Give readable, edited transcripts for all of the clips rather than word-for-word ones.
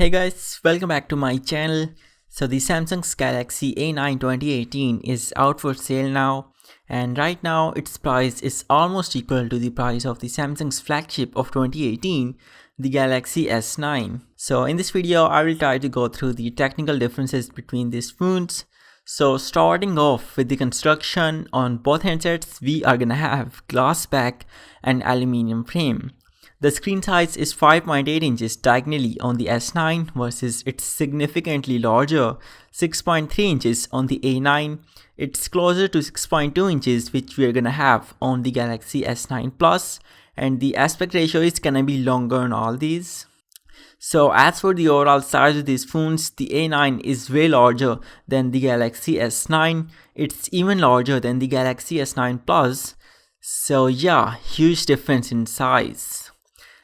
Hey guys, welcome back to my channel. So the Samsung's Galaxy A9 2018 is out for sale now, and right now its price is almost equal to the price of the Samsung's flagship of 2018, the Galaxy S9. So in this video I will try to go through the technical differences between these phones. So starting off with the construction, on both handsets we are gonna have glass back and aluminium frame. The screen size is 5.8 inches diagonally on the S9 versus its significantly larger 6.3 inches on the A9. It's closer to 6.2 inches which we're gonna have on the Galaxy S9 Plus, and the aspect ratio is gonna be longer on all these. So as for the overall size of these phones, the A9 is way larger than the Galaxy S9. It's even larger than the Galaxy S9 Plus. So yeah, huge difference in size.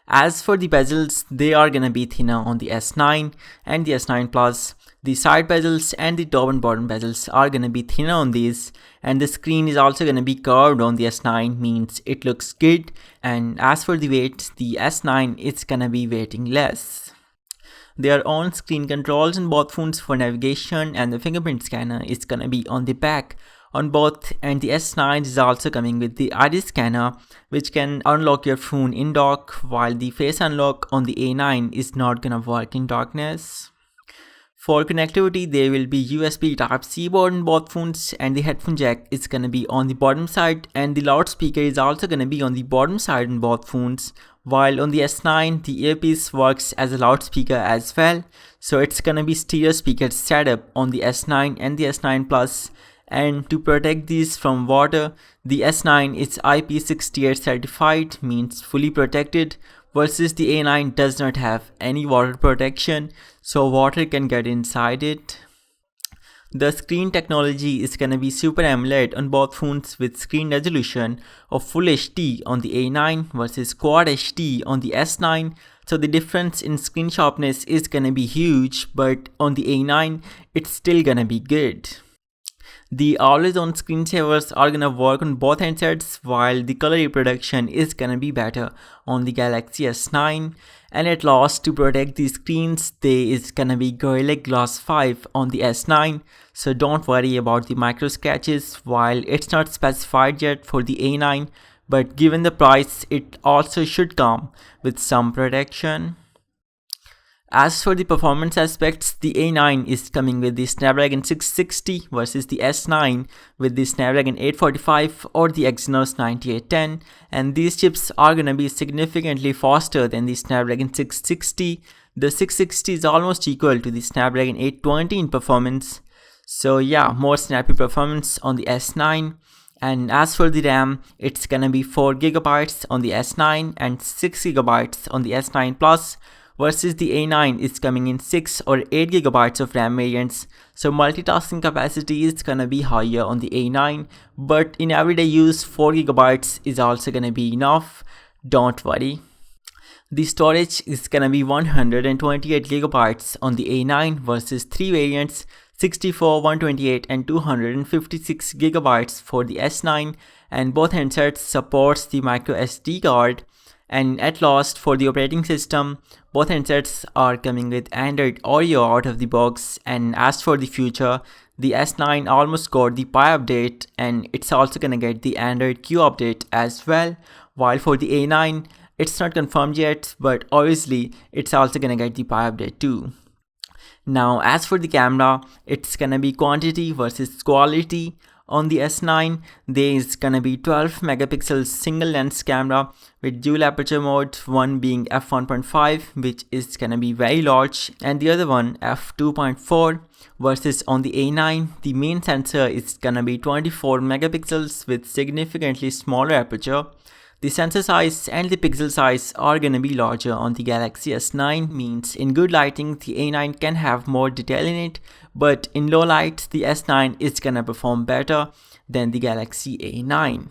As for the bezels, they are gonna be thinner on the S9 and the S9 Plus. The side bezels and the top and bottom bezels are gonna be thinner on these, and the screen is also gonna be curved on the S9, means it looks good. And as for the weight, the S9 is gonna be weighing less. There are on-screen controls in both phones for navigation, and the fingerprint scanner is gonna be on the back on both, and the S9 is also coming with the iris scanner which can unlock your phone in dock, while the face unlock on the A9 is not gonna work in darkness. For connectivity, there will be USB Type-C port in both phones, and the headphone jack is gonna be on the bottom side, and the loudspeaker is also gonna be on the bottom side in both phones, while on the S9 the earpiece works as a loudspeaker as well. So it's gonna be stereo speaker setup on the S9 and the S9 Plus. And to protect these from water, the S9 is IP68 certified, means fully protected, versus the A9 does not have any water protection, so water can get inside it. The screen technology is gonna be Super AMOLED on both phones with screen resolution of Full HD on the A9 versus Quad HD on the S9. So the difference in screen sharpness is gonna be huge, but on the A9 it's still gonna be good. The always-on screensavers are gonna work on both handsets, while the color reproduction is gonna be better on the Galaxy S9. And at last, to protect the screens, there is gonna be Gorilla Glass 5 on the S9. So don't worry about the micro scratches, while it's not specified yet for the A9. But given the price, it also should come with some protection. As for the performance aspects, the A9 is coming with the Snapdragon 660 versus the S9 with the Snapdragon 845 or the Exynos 9810, and these chips are gonna be significantly faster than the Snapdragon 660. The 660 is almost equal to the Snapdragon 820 in performance. So yeah, more snappy performance on the S9. And as for the RAM, it's gonna be 4GB on the S9 and 6GB on the S9 Plus, versus the A9 is coming in 6 or 8GB of RAM variants. So multitasking capacity is gonna be higher on the A9, but in everyday use 4GB is also gonna be enough, don't worry. The storage is gonna be 128GB on the A9 versus 3 variants, 64, 128 and 256GB for the S9, and both handsets supports the micro SD card. And at last, for the operating system, both handsets are coming with Android Oreo out of the box. And as for the future, the S9 almost got the Pie update, and it's also gonna get the Android Q update as well, while for the A9 it's not confirmed yet, but obviously it's also gonna get the Pie update too. Now as for the camera, it's gonna be quantity versus quality. On the S9, there is gonna be 12 megapixels single lens camera with dual aperture mode, one being f1.5 which is gonna be very large, and the other one f2.4, versus on the A9 the main sensor is gonna be 24 megapixels with significantly smaller aperture. The sensor size and the pixel size are gonna be larger on the Galaxy S9, means in good lighting the A9 can have more detail in it, but in low light the S9 is gonna perform better than the Galaxy A9.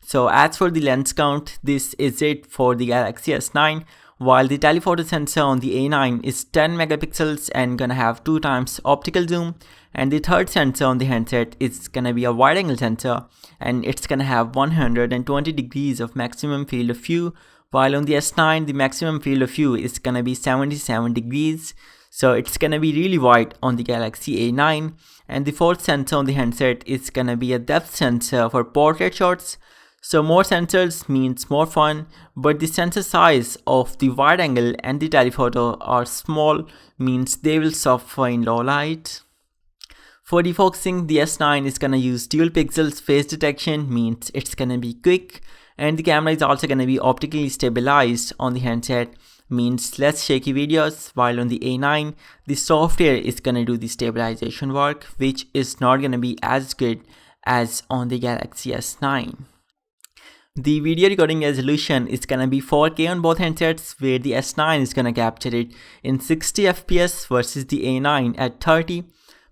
So as for the lens count, this is it for the Galaxy S9. While the telephoto sensor on the A9 is 10 megapixels and gonna have 2 times optical zoom, and the third sensor on the handset is gonna be a wide angle sensor, and it's gonna have 120 degrees of maximum field of view while on the S9 the maximum field of view is gonna be 77 degrees. So it's gonna be really wide on the Galaxy A9. And the fourth sensor on the handset is gonna be a depth sensor for portrait shots. So more sensors means more fun, but the sensor size of the wide angle and the telephoto are small, means they will suffer in low light. For defocusing, the S9 is gonna use dual pixels face detection, means it's gonna be quick, and the camera is also gonna be optically stabilized on the handset, means less shaky videos, while on the A9, the software is gonna do the stabilization work, which is not gonna be as good as on the Galaxy S9. The video recording resolution is gonna be 4K on both handsets, where the S9 is gonna capture it in 60 FPS versus the A9 at 30.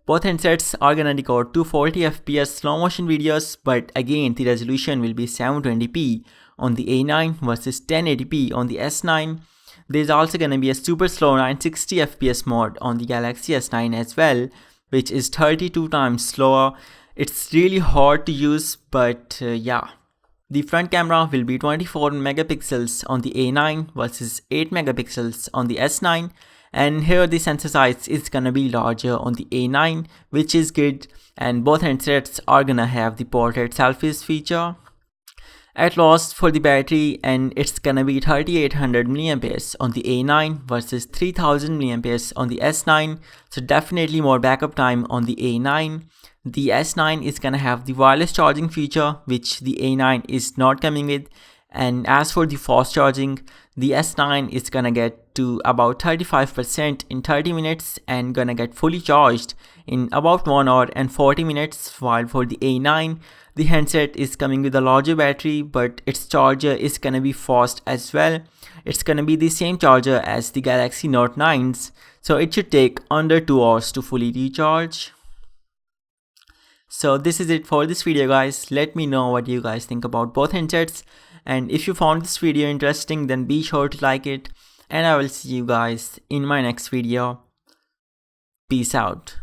Both handsets are gonna record 240 FPS slow motion videos, but again the resolution will be 720p on the A9 versus 1080p on the S9. There's also gonna be a super slow 960 FPS mode on the Galaxy S9 as well, which is 32 times slower. It's really hard to use, but yeah. The front camera will be 24 megapixels on the A9 versus 8 megapixels on the S9, and here the sensor size is gonna be larger on the A9, which is good, and both handsets are gonna have the portrait selfies feature. At last for the battery, and it's gonna be 3800 mAh on the A9 versus 3000 mAh on the S9, so definitely more backup time on the A9. The S9 is gonna have the wireless charging feature, which the A9 is not coming with. And as for the fast charging, the S9 is gonna get to about 35% in 30 minutes and gonna get fully charged in about 1 hour and 40 minutes, while for the A9, the handset is coming with a larger battery, but its charger is gonna be fast as well. It's gonna be the same charger as the Galaxy Note 9's, so it should take under 2 hours to fully recharge. So this is it for this video, guys. Let me know what you guys think about both handsets, and if you found this video interesting, then be sure to like it, and I will see you guys in my next video. Peace out.